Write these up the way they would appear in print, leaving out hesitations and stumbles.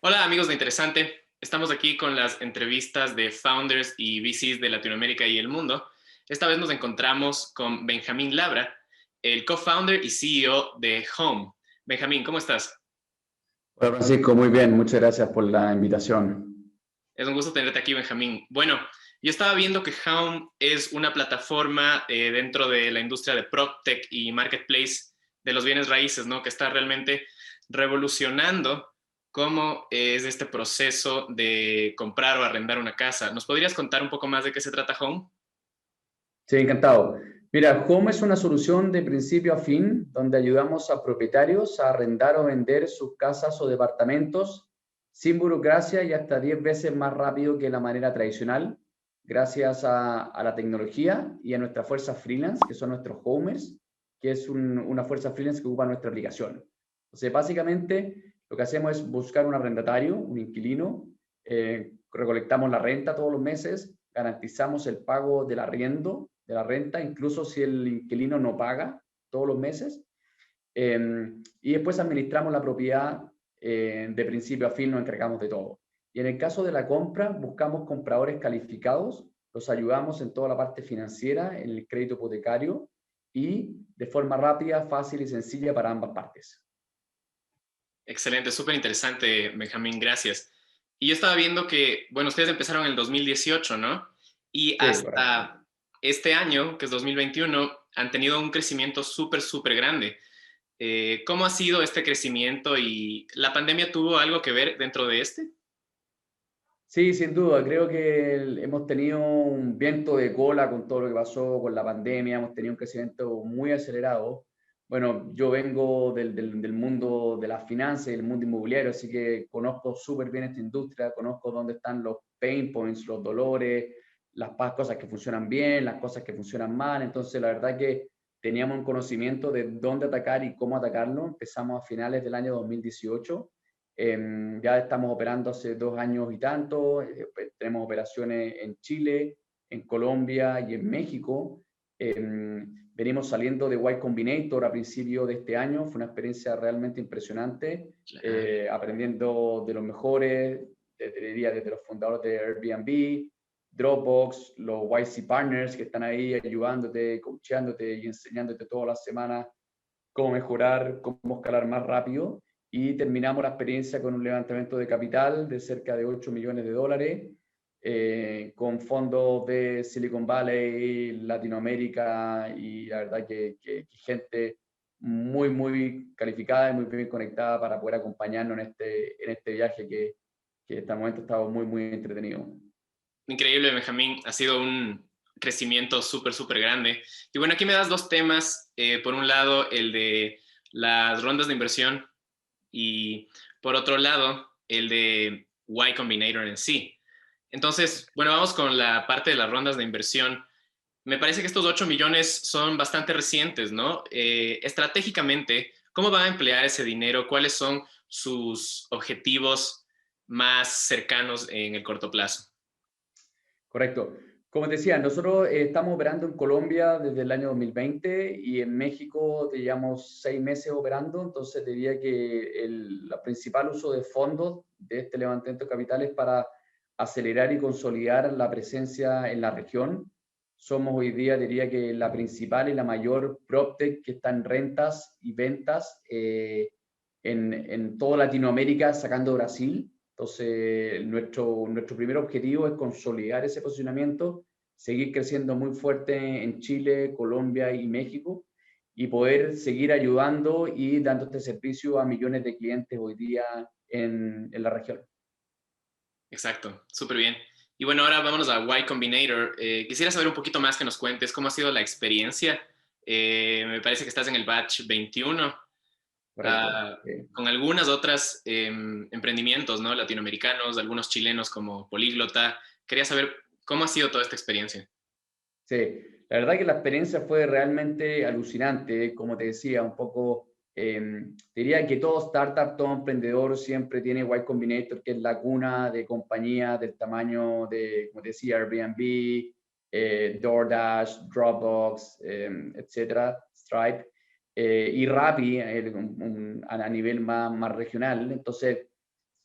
Hola amigos de Interesante, estamos aquí con las entrevistas de founders y VCs de Latinoamérica y el mundo. Esta vez nos encontramos con Benjamín Labra, el co-founder y CEO de Home. Benjamín, ¿cómo estás? Hola Francisco, muy bien, muchas gracias por la invitación. Es un gusto tenerte aquí, Benjamín. Bueno, yo estaba viendo que Home es una plataforma dentro de la industria de PropTech y Marketplace de los bienes raíces, ¿no? Que está realmente revolucionando cómo es este proceso de comprar o arrendar una casa. ¿Nos podrías contar un poco más de qué se trata Home? Sí, encantado. Mira, Home es una solución de principio a fin donde ayudamos a propietarios a arrendar o vender sus casas o departamentos sin burocracia y hasta 10 veces más rápido que la manera tradicional, gracias a la tecnología y a nuestra fuerza freelance, que son nuestros homers, que es una fuerza freelance que ocupa nuestra aplicación. Entonces, básicamente, lo que hacemos es buscar un arrendatario, un inquilino, recolectamos la renta todos los meses, garantizamos el pago del arriendo, de la renta, incluso si el inquilino no paga todos los meses. Y después administramos la propiedad de principio a fin, nos encargamos de todo. Y en el caso de la compra, buscamos compradores calificados, los ayudamos en toda la parte financiera, en el crédito hipotecario y de forma rápida, fácil y sencilla para ambas partes. Excelente, súper interesante, Benjamín, gracias. Y yo estaba viendo que, bueno, ustedes empezaron en el 2018, ¿no? Y Sí, correcto. hasta este año, que es 2021, han tenido un crecimiento súper, súper grande. ¿Cómo ha sido este crecimiento y la pandemia tuvo algo que ver dentro de este? Sí, sin duda. Creo que hemos tenido un viento de cola con todo lo que pasó con la pandemia. Hemos tenido un crecimiento muy acelerado. Bueno, yo vengo del mundo de las finanzas y del mundo inmobiliario, así que conozco súper bien esta industria, conozco dónde están los pain points, los dolores, cosas que funcionan bien, las cosas que funcionan mal. Entonces, la verdad que teníamos un conocimiento de dónde atacar y cómo atacarlo. Empezamos a finales del año 2018. Ya estamos operando hace 2 años y tanto, tenemos operaciones en Chile, en Colombia y en México. Venimos saliendo de Y Combinator a principio de este año, fue una experiencia realmente impresionante, Claro. aprendiendo de los mejores, diría desde los fundadores de Airbnb, Dropbox, los YC Partners que están ahí ayudándote, coachándote y enseñándote todas las semanas cómo mejorar, cómo escalar más rápido. Y terminamos la experiencia con un levantamiento de capital de cerca de 8 millones de dólares, con fondos de Silicon Valley, Latinoamérica y la verdad que gente muy, muy calificada y muy bien conectada para poder acompañarnos en este viaje que hasta el momento ha estado muy, muy entretenido. Increíble, Benjamín. Ha sido un crecimiento súper, súper grande. Y bueno, aquí me das dos temas. Por un lado, el de las rondas de inversión y por otro lado, el de Y Combinator en sí. Entonces, bueno, vamos con la parte de las rondas de inversión. Me parece que estos 8 millones son bastante recientes, ¿no? Estratégicamente, ¿cómo van a emplear ese dinero? ¿Cuáles son sus objetivos más cercanos en el corto plazo? Correcto. Como te decía, nosotros estamos operando en Colombia desde el año 2020 y en México llevamos 6 meses operando, entonces diría que el principal uso de fondos de este levantamiento de capital es para acelerar y consolidar la presencia en la región. Somos hoy día, diría que la principal y la mayor PropTech que está en rentas y ventas en toda Latinoamérica, sacando Brasil. Entonces, nuestro primer objetivo es consolidar ese posicionamiento, seguir creciendo muy fuerte en Chile, Colombia y México y poder seguir ayudando y dando este servicio a millones de clientes hoy día en la región. Exacto, súper bien. Y bueno, ahora vámonos a Y Combinator. Quisiera saber un poquito más que nos cuentes cómo ha sido la experiencia. Me parece que estás en el batch 21, Correcto. ah, con algunas otras emprendimientos, ¿no? Latinoamericanos, algunos chilenos como Políglota. Quería saber cómo ha sido toda esta experiencia. Sí, la verdad que la experiencia fue realmente alucinante, como te decía, un poco, diría que todo startup, todo emprendedor siempre tiene Y Combinator, que es la cuna de compañías del tamaño de, como te decía, Airbnb, DoorDash, Dropbox, etcétera, Stripe, y Rappi a nivel más regional. Entonces,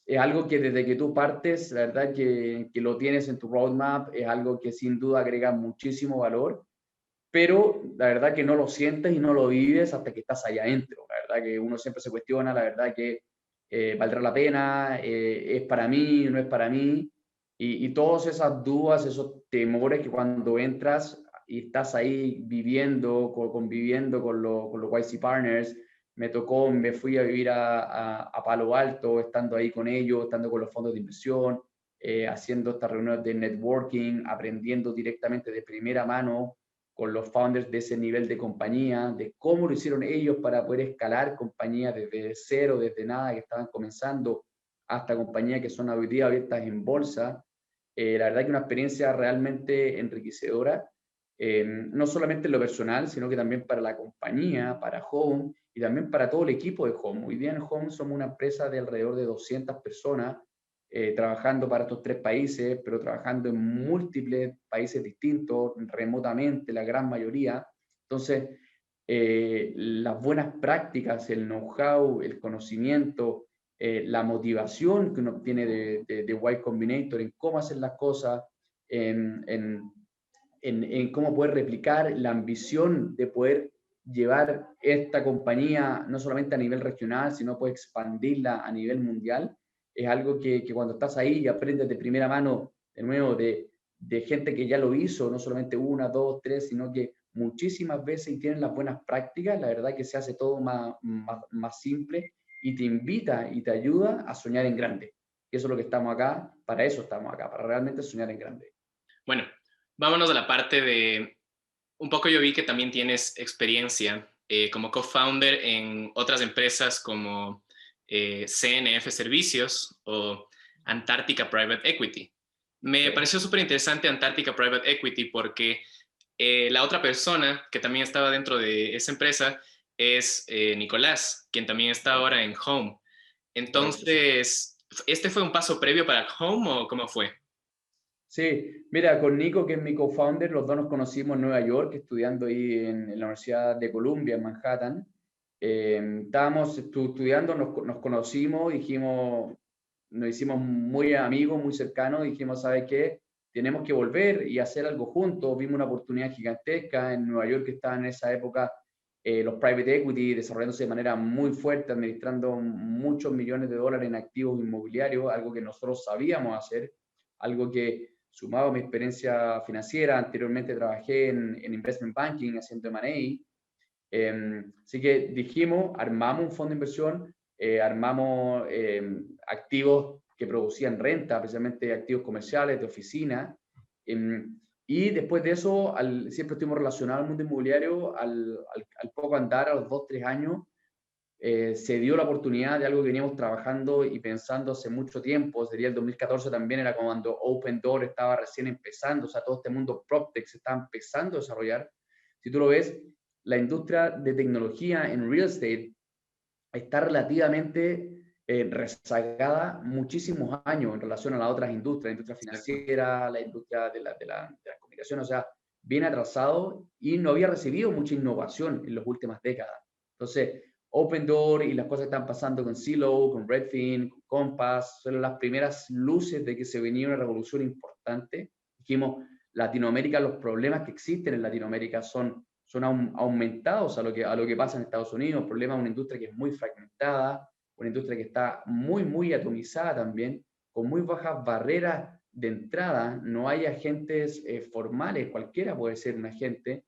es algo que desde que tú partes, la verdad que lo tienes en tu roadmap, es algo que sin duda agrega muchísimo valor, pero la verdad que no lo sientes y no lo vives hasta que estás allá adentro. La verdad que uno siempre se cuestiona, la verdad que valdrá la pena, es para mí, no es para mí, y todas esas dudas, esos temores que cuando entras y estás ahí viviendo, conviviendo con los YC Partners, me fui a vivir a Palo Alto, estando ahí con ellos, estando con los fondos de inversión, haciendo estas reuniones de networking, aprendiendo directamente de primera mano con los founders de ese nivel de compañía, de cómo lo hicieron ellos para poder escalar compañías desde cero, desde nada, que estaban comenzando, hasta compañías que son hoy día abiertas en bolsa. La verdad que una experiencia realmente enriquecedora, no solamente en lo personal, sino que también para la compañía, para Home y también para todo el equipo de Home. Hoy día en Home somos una empresa de alrededor de 200 personas, trabajando para estos 3 países, pero trabajando en múltiples países distintos, remotamente, la gran mayoría. Entonces, las buenas prácticas, el know-how, el conocimiento, la motivación que uno obtiene de Y Combinator en cómo hacer las cosas, en, en, en cómo poder replicar, la ambición de poder llevar esta compañía no solamente a nivel regional, sino poder expandirla a nivel mundial, es algo que cuando estás ahí y aprendes de primera mano, de nuevo, de gente que ya lo hizo, no solamente una, dos, tres, sino que muchísimas veces y tienen las buenas prácticas, la verdad que se hace todo más simple y te invita y te ayuda a soñar en grande. Y eso es lo que estamos acá, para eso estamos acá, para realmente soñar en grande. Bueno, vámonos a la parte de, un poco yo vi que también tienes experiencia como co-founder en otras empresas como CNF Servicios o Antártica Private Equity. Me Sí. pareció súper interesante Antártica Private Equity porque la otra persona que también estaba dentro de esa empresa es Nicolás, quien también está Correcto, ahora en Home. correcto, sí. Entonces, ¿este fue un paso previo para Home o cómo fue? Sí, mira, con Nico, que es mi co-founder, los dos nos conocimos en Nueva York, estudiando ahí en la Universidad de Columbia, en Manhattan. Estábamos estudiando, nos conocimos, dijimos, nos hicimos muy amigos, muy cercanos, dijimos, ¿sabe qué? Tenemos que volver y hacer algo juntos. Vimos una oportunidad gigantesca en Nueva York, que estaba en esa época los private equity desarrollándose de manera muy fuerte, administrando muchos millones de dólares en activos inmobiliarios, algo que nosotros sabíamos hacer, algo que sumado a mi experiencia financiera, anteriormente trabajé en investment banking haciendo M&A, así que dijimos, armamos un fondo de inversión, armamos activos que producían renta, precisamente activos comerciales, de oficina, y después de eso, siempre estuvimos relacionados al mundo inmobiliario, al poco andar, a los 2, 3 años, se dio la oportunidad de algo que veníamos trabajando y pensando hace mucho tiempo, sería el 2014 también, era cuando Open Door estaba recién empezando, o sea, todo este mundo PropTech se estaba empezando a desarrollar. Si tú lo ves, la industria de tecnología en real estate está relativamente rezagada muchísimos años en relación a las otras industrias, la industria Exacto. financiera, la industria de la comunicación, o sea, bien atrasado y no había recibido mucha innovación en las últimas décadas. Entonces, Open Door y las cosas que están pasando con Zillow, con Redfin, con Compass, son las primeras luces de que se venía una revolución importante. Dijimos, Latinoamérica, los problemas que existen en Latinoamérica son aumentados a lo que pasa en Estados Unidos. El problema es una industria que es muy fragmentada, una industria que está muy atomizada también, con muy bajas barreras de entrada. No hay agentes formales, cualquiera puede ser un agente.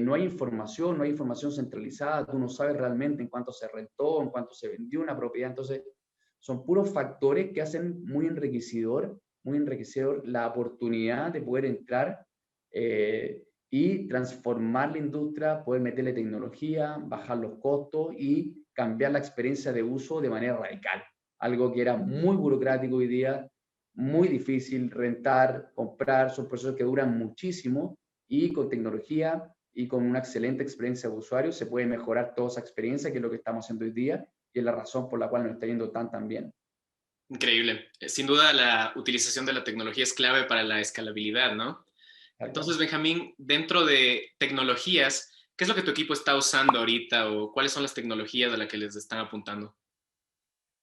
No hay información, no hay información centralizada, tú no sabes realmente en cuánto se rentó, en cuánto se vendió una propiedad. Entonces, son puros factores que hacen muy enriquecedor la oportunidad de poder entrar y transformar la industria, poder meterle tecnología, bajar los costos y cambiar la experiencia de uso de manera radical. Algo que era muy burocrático hoy día, muy difícil rentar, comprar, son procesos que duran muchísimo y con tecnología y con una excelente experiencia de usuario se puede mejorar toda esa experiencia, que es lo que estamos haciendo hoy día y es la razón por la cual nos está yendo tan bien. Increíble. Sin duda, la utilización de la tecnología es clave para la escalabilidad, ¿no? Entonces, Exacto. Benjamín, dentro de tecnologías, ¿qué es lo que tu equipo está usando ahorita o cuáles son las tecnologías a las que les están apuntando?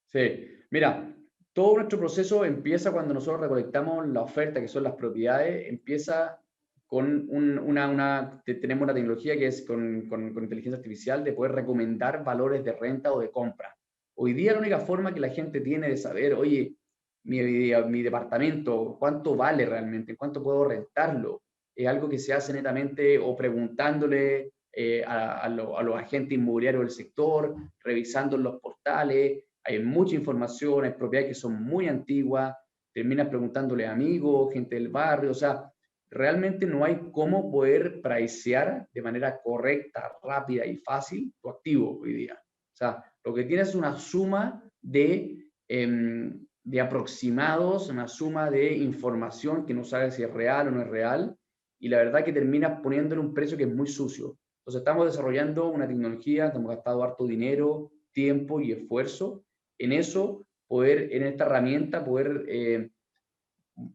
Sí, mira, todo nuestro proceso empieza cuando nosotros recolectamos la oferta, que son las propiedades, empieza con tenemos una tecnología que es con inteligencia artificial de poder recomendar valores de renta o de compra. Hoy día la única forma que la gente tiene de saber, oye, mi departamento, ¿cuánto vale realmente? ¿Cuánto puedo rentarlo? Es algo que se hace netamente o preguntándole a los agentes inmobiliarios del sector, revisando en los portales. Hay mucha información, hay propiedades que son muy antiguas, terminas preguntándole a amigos, gente del barrio, o sea, realmente no hay cómo poder pricear de manera correcta, rápida y fácil tu activo hoy día. O sea, lo que tienes es una suma de aproximados, una suma de información que no sabes si es real o no es real, y la verdad que terminas poniéndole un precio que es muy sucio. Entonces estamos desarrollando una tecnología, hemos gastado harto dinero, tiempo y esfuerzo en eso, poder, en esta herramienta, poder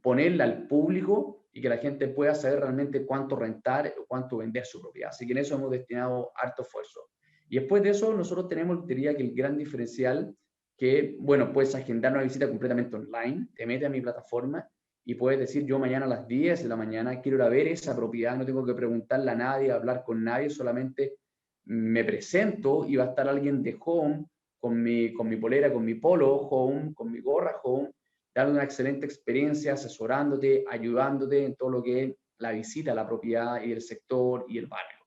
ponerla al público y que la gente pueda saber realmente cuánto rentar o cuánto vender su propiedad. Así que en eso hemos destinado harto esfuerzo. Y después de eso, nosotros tenemos, diría que el gran diferencial, que, bueno, puedes agendar una visita completamente online, te metes a mi plataforma y puedes decir, yo mañana a las 10 de la mañana quiero ir a ver esa propiedad, no tengo que preguntarle a nadie, hablar con nadie, solamente me presento y va a estar alguien de Home con mi polera, con mi polo Home, con mi gorra Home, dando una excelente experiencia, asesorándote, ayudándote en todo lo que es la visita a la propiedad y el sector y el barrio.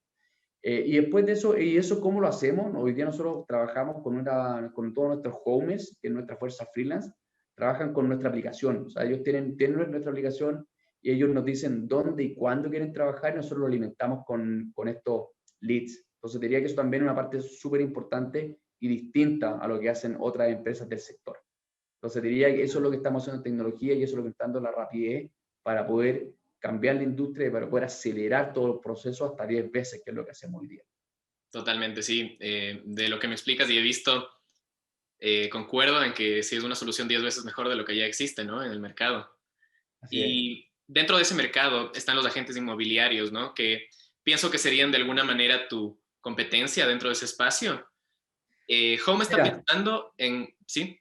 Y después de eso, ¿y eso cómo lo hacemos? Hoy día nosotros trabajamos con todos nuestros homes, que es nuestra fuerza freelance, trabajan con nuestra aplicación. O sea, ellos tienen nuestra aplicación y ellos nos dicen dónde y cuándo quieren trabajar y nosotros lo alimentamos con estos leads. Entonces diría que eso también es una parte súper importante y distinta a lo que hacen otras empresas del sector. Entonces diría que eso es lo que estamos haciendo en tecnología y eso es lo que está dando la rapidez para poder cambiar la industria y para poder acelerar todo el proceso hasta 10 veces, que es lo que hacemos hoy día. Totalmente, sí. De lo que me explicas y he visto, concuerdo en que sí es una solución 10 veces mejor de lo que ya existe, ¿no? En el mercado. Así es. Y dentro de ese mercado están los agentes inmobiliarios, ¿no? Que pienso que serían de alguna manera tu competencia dentro de ese espacio. Home está Mira, pensando en, sí,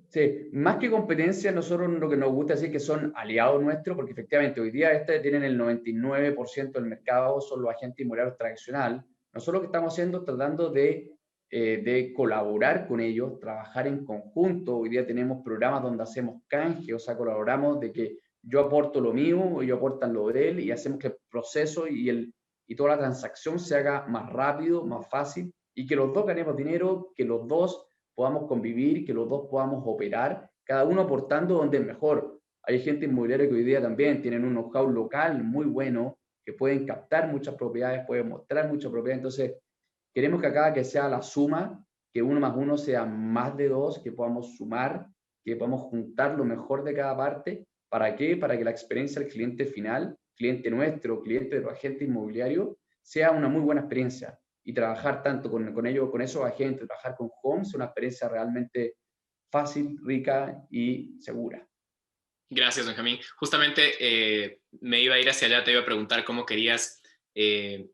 sí, más que competencia, nosotros lo que nos gusta decir que son aliados nuestros, porque efectivamente hoy día tienen el 99% del mercado, son los agentes inmobiliarios tradicionales. Nosotros lo que estamos haciendo es tratando de colaborar con ellos, trabajar en conjunto. Hoy día tenemos programas donde hacemos canje, o sea, colaboramos de que yo aporto lo mío, ellos aportan lo de él y hacemos que el proceso y toda la transacción se haga más rápido, más fácil y que los dos ganemos dinero, que los dos podamos convivir, que los dos podamos operar, cada uno aportando donde es mejor. Hay gente inmobiliaria que hoy día también tienen un know-how local muy bueno, que pueden captar muchas propiedades, pueden mostrar muchas propiedades. Entonces, queremos que acá que sea la suma, que uno más uno sea más de dos, que podamos sumar, que podamos juntar lo mejor de cada parte. ¿Para qué? Para que la experiencia del cliente final, cliente nuestro, cliente de los agentes inmobiliarios, sea una muy buena experiencia y trabajar tanto con ellos, con esos agentes, trabajar con Homes, una experiencia realmente fácil, rica y segura. gracias, Benjamín. Justamente me iba a ir hacia allá, te iba a preguntar cómo querías eh,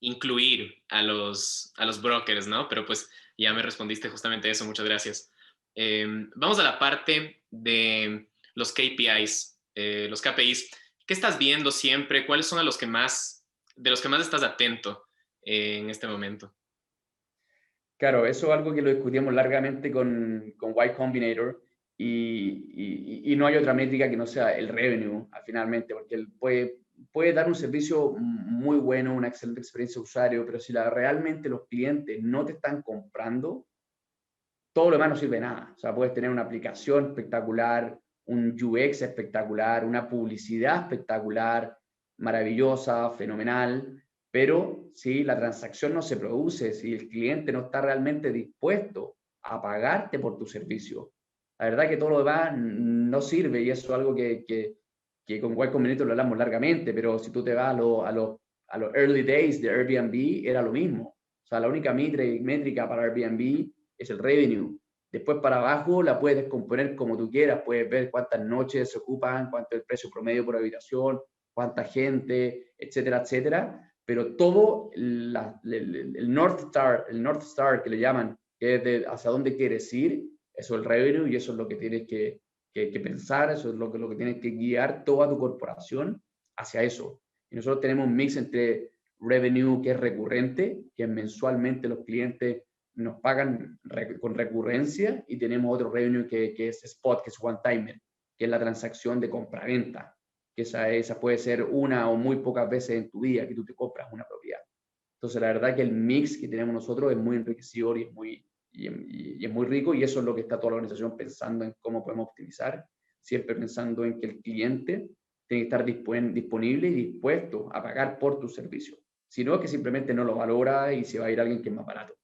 incluir a los brokers, ¿no? Pero pues ya me respondiste justamente eso, muchas gracias. Vamos a la parte de los KPIs, los KPIs. ¿Qué estás viendo siempre? ¿Cuáles son de los que más estás atento en este momento? Claro, eso es algo que lo discutimos largamente con Y Combinator y no hay otra métrica que no sea el revenue, finalmente, porque él puede dar un servicio muy bueno, una excelente experiencia de usuario, pero si realmente los clientes no te están comprando, todo lo demás no sirve de nada. O sea, puedes tener una aplicación espectacular, un UX espectacular, una publicidad espectacular, maravillosa, fenomenal, pero si la transacción no se produce, si el cliente no está realmente dispuesto a pagarte por tu servicio, la verdad que todo lo demás no sirve y eso es algo que con Y Combinator lo hablamos largamente, pero si tú te vas a los early days de Airbnb, era lo mismo. O sea, la única métrica para Airbnb es el revenue. Después para abajo la puedes descomponer como tú quieras, puedes ver cuántas noches se ocupan, cuánto es el precio promedio por habitación, cuánta gente, etcétera, etcétera. Pero todo el North Star que le llaman, que es hacia dónde quieres ir, Eso es el revenue y eso es lo que tienes que pensar, eso es lo que tienes que guiar toda tu corporación hacia eso. Y nosotros tenemos un mix entre revenue que es recurrente, que mensualmente los clientes nos pagan con recurrencia, y tenemos otro revenue que es spot, que es one timer, que es la transacción de compra-venta, que esa puede ser una o muy pocas veces en tu día que tú te compras una propiedad. Entonces, la verdad que el mix que tenemos nosotros es muy enriquecedor y es muy rico, y eso es lo que está toda la organización pensando en cómo podemos optimizar, siempre pensando en que el cliente tiene que estar disponible y dispuesto a pagar por tu servicio. Si no, es que simplemente no lo valora y se va a ir a alguien que es más barato.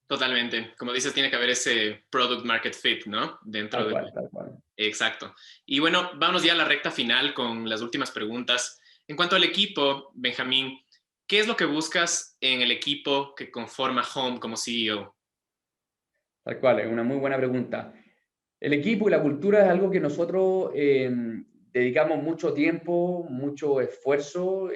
Totalmente. Como dices, tiene que haber ese product market fit, ¿no? Dentro Tal de... cual, tal cual. Exacto. Y bueno, vamos ya a la recta final con las últimas preguntas. En cuanto al equipo, Benjamín, ¿qué es lo que buscas en el equipo que conforma Home como CEO? Tal cual, es una muy buena pregunta. El equipo y la cultura es algo que nosotros dedicamos mucho tiempo, mucho esfuerzo,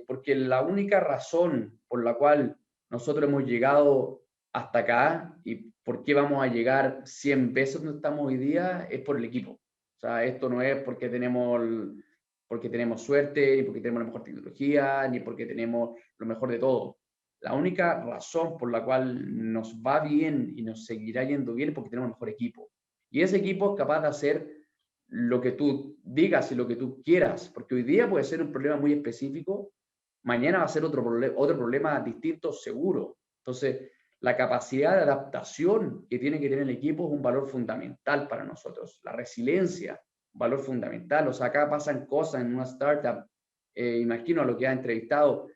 porque la única razón por la cual nosotros hemos llegado hasta acá y por qué vamos a llegar 100 veces donde estamos hoy día es por el equipo. O sea, esto no es porque tenemos suerte, ni porque tenemos la mejor tecnología, ni porque tenemos lo mejor de todo. La única razón por la cual nos va bien y nos seguirá yendo bien es porque tenemos el mejor equipo. Y ese equipo es capaz de hacer lo que tú digas y lo que tú quieras, porque hoy día puede ser un problema muy específico, mañana va a ser otro problema distinto seguro. Entonces, la capacidad de adaptación que tiene que tener el equipo es un valor fundamental para nosotros. La resiliencia, un valor fundamental. O sea, acá pasan cosas en una startup, imagino a lo que ha entrevistado,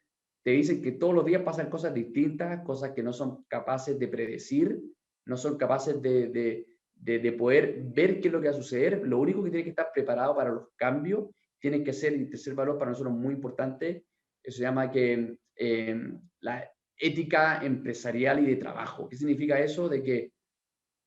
te dicen que todos los días pasan cosas distintas, cosas que no son capaces de predecir, no son capaces de poder ver qué es lo que va a suceder. Lo único que tiene que estar preparado para los cambios tiene que ser, y tercer valor para nosotros muy importante, eso se llama que la ética empresarial y de trabajo. ¿Qué significa eso? De que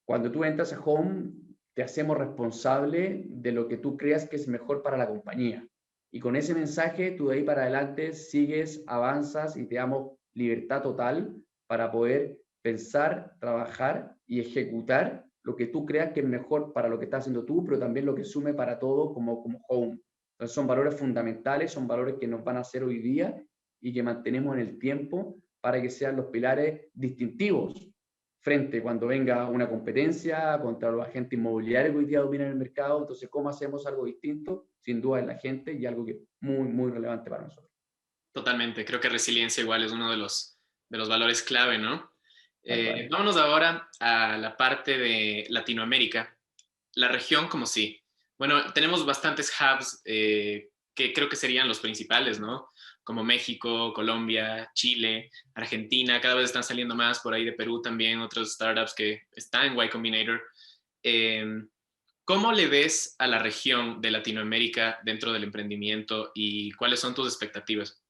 cuando tú entras a Home, te hacemos responsable de lo que tú creas que es mejor para la compañía. Y con ese mensaje, tú de ahí para adelante sigues, avanzas y te damos libertad total para poder pensar, trabajar y ejecutar lo que tú creas que es mejor para lo que estás haciendo tú, pero también lo que sume para todo como Home. Entonces son valores fundamentales, son valores que nos van a hacer hoy día y que mantenemos en el tiempo para que sean los pilares distintivos frente cuando venga una competencia contra los agentes inmobiliarios que hoy día dominan el mercado. Entonces, ¿cómo hacemos algo distinto? Sin duda es la gente, y algo que es muy, muy relevante para nosotros. Totalmente. Creo que resiliencia igual es uno de los valores clave, ¿no? Tal cual. Vámonos ahora a la parte de Latinoamérica, la región como sí. Bueno, tenemos bastantes hubs que creo que serían los principales, ¿no? Como México, Colombia, Chile, Argentina, cada vez están saliendo más, por ahí de Perú también, otros startups que están en Y Combinator. Eh, ¿Cómo le ves a la región de Latinoamérica dentro del emprendimiento y cuáles son tus expectativas?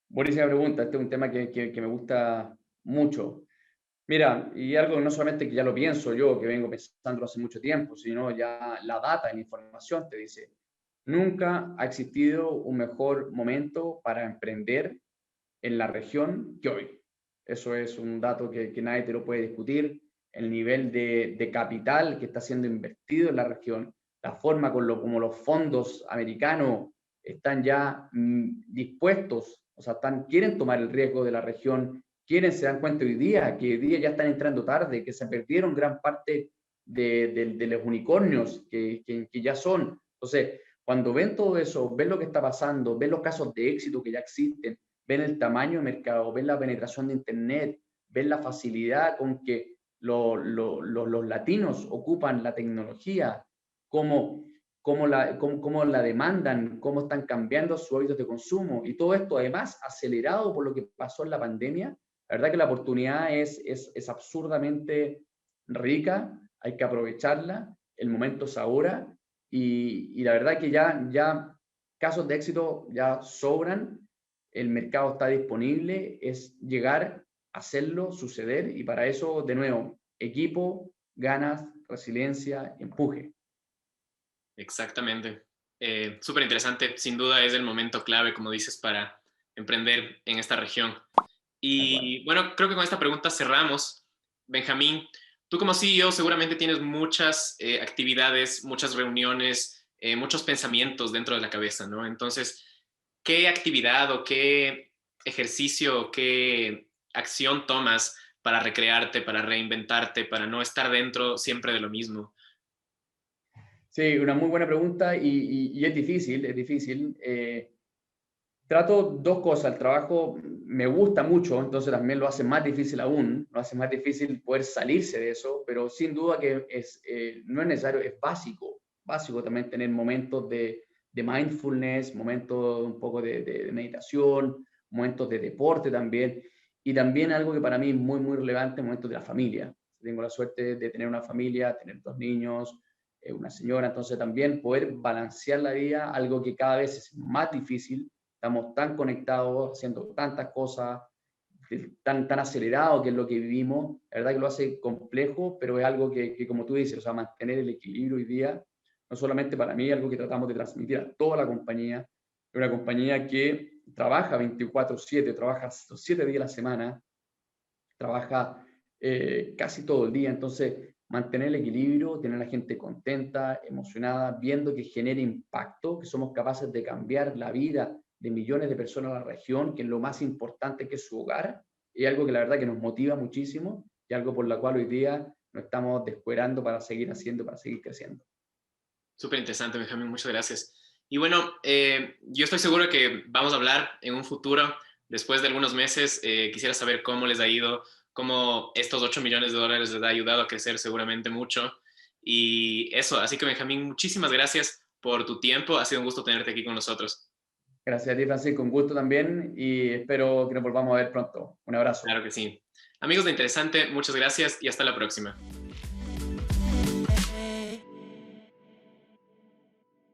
Buenísima pregunta. Este es un tema que me gusta mucho. Mira, y algo no solamente que ya lo pienso yo, que vengo pensándolo hace mucho tiempo, sino ya la data y la información te dice, nunca ha existido un mejor momento para emprender en la región que hoy. Eso es un dato que nadie te lo puede discutir. El nivel de capital que está siendo invertido en la región, la forma como los fondos americanos están ya dispuestos, o sea, quieren tomar el riesgo de la región, se dan cuenta hoy día que hoy día ya están entrando tarde, que se perdieron gran parte de los unicornios que ya son. Entonces, cuando ven todo eso, ven lo que está pasando, ven los casos de éxito que ya existen, ven el tamaño de mercado, ven la penetración de Internet, ven la facilidad con que los latinos ocupan la tecnología, cómo la demandan, cómo están cambiando sus hábitos de consumo, y todo esto además acelerado por lo que pasó en la pandemia. La verdad que la oportunidad es absurdamente rica, hay que aprovecharla, el momento es ahora, y la verdad que ya casos de éxito ya sobran, el mercado está disponible, es llegar, hacerlo, suceder, y para eso, de nuevo, equipo, ganas, resiliencia, empuje. Exactamente. Súper interesante. Sin duda es el momento clave, como dices, para emprender en esta región. Tal cual. Y bueno, creo que con esta pregunta cerramos. Benjamín, Tú como CEO seguramente tienes muchas actividades, muchas reuniones, muchos pensamientos dentro de la cabeza, ¿no? Entonces, ¿qué actividad o qué ejercicio o qué acción tomas para recrearte, para reinventarte, para no estar dentro siempre de lo mismo? Sí, una muy buena pregunta y es difícil, es difícil. Trato dos cosas. El trabajo me gusta mucho, entonces también lo hace más difícil aún, lo hace más difícil poder salirse de eso, pero sin duda que no es necesario, es básico, básico también tener momentos de mindfulness, momentos un poco de meditación, momentos de deporte también, y también algo que para mí es muy, muy relevante, momentos de la familia. Tengo la suerte de tener una familia, tener dos niños, una señora, entonces también poder balancear la vida, algo que cada vez es más difícil. Estamos tan conectados, haciendo tantas cosas, tan acelerado que es lo que vivimos. La verdad que lo hace complejo, pero es algo que como tú dices, o sea, mantener el equilibrio hoy día, no solamente para mí, es algo que tratamos de transmitir a toda la compañía. Es una compañía que trabaja 24/7, trabaja los 7 días a la semana, trabaja casi todo el día. Entonces, mantener el equilibrio, tener a la gente contenta, emocionada, viendo que genera impacto, que somos capaces de cambiar la vida de millones de personas en la región, que es lo más importante, que es su hogar, es algo que la verdad que nos motiva muchísimo y algo por la cual hoy día nos estamos desesperando para seguir haciendo, para seguir creciendo. Súper interesante, Benjamín, muchas gracias. Y bueno, yo estoy seguro que vamos a hablar en un futuro, después de algunos meses. Quisiera saber cómo les ha ido, cómo estos $8 millones les ha ayudado a crecer seguramente mucho. Y eso, así que Benjamín, muchísimas gracias por tu tiempo. Ha sido un gusto tenerte aquí con nosotros. Gracias a ti, Francisco, un gusto también y espero que nos volvamos a ver pronto. Un abrazo. Claro que sí. Amigos de Interesante, muchas gracias y hasta la próxima.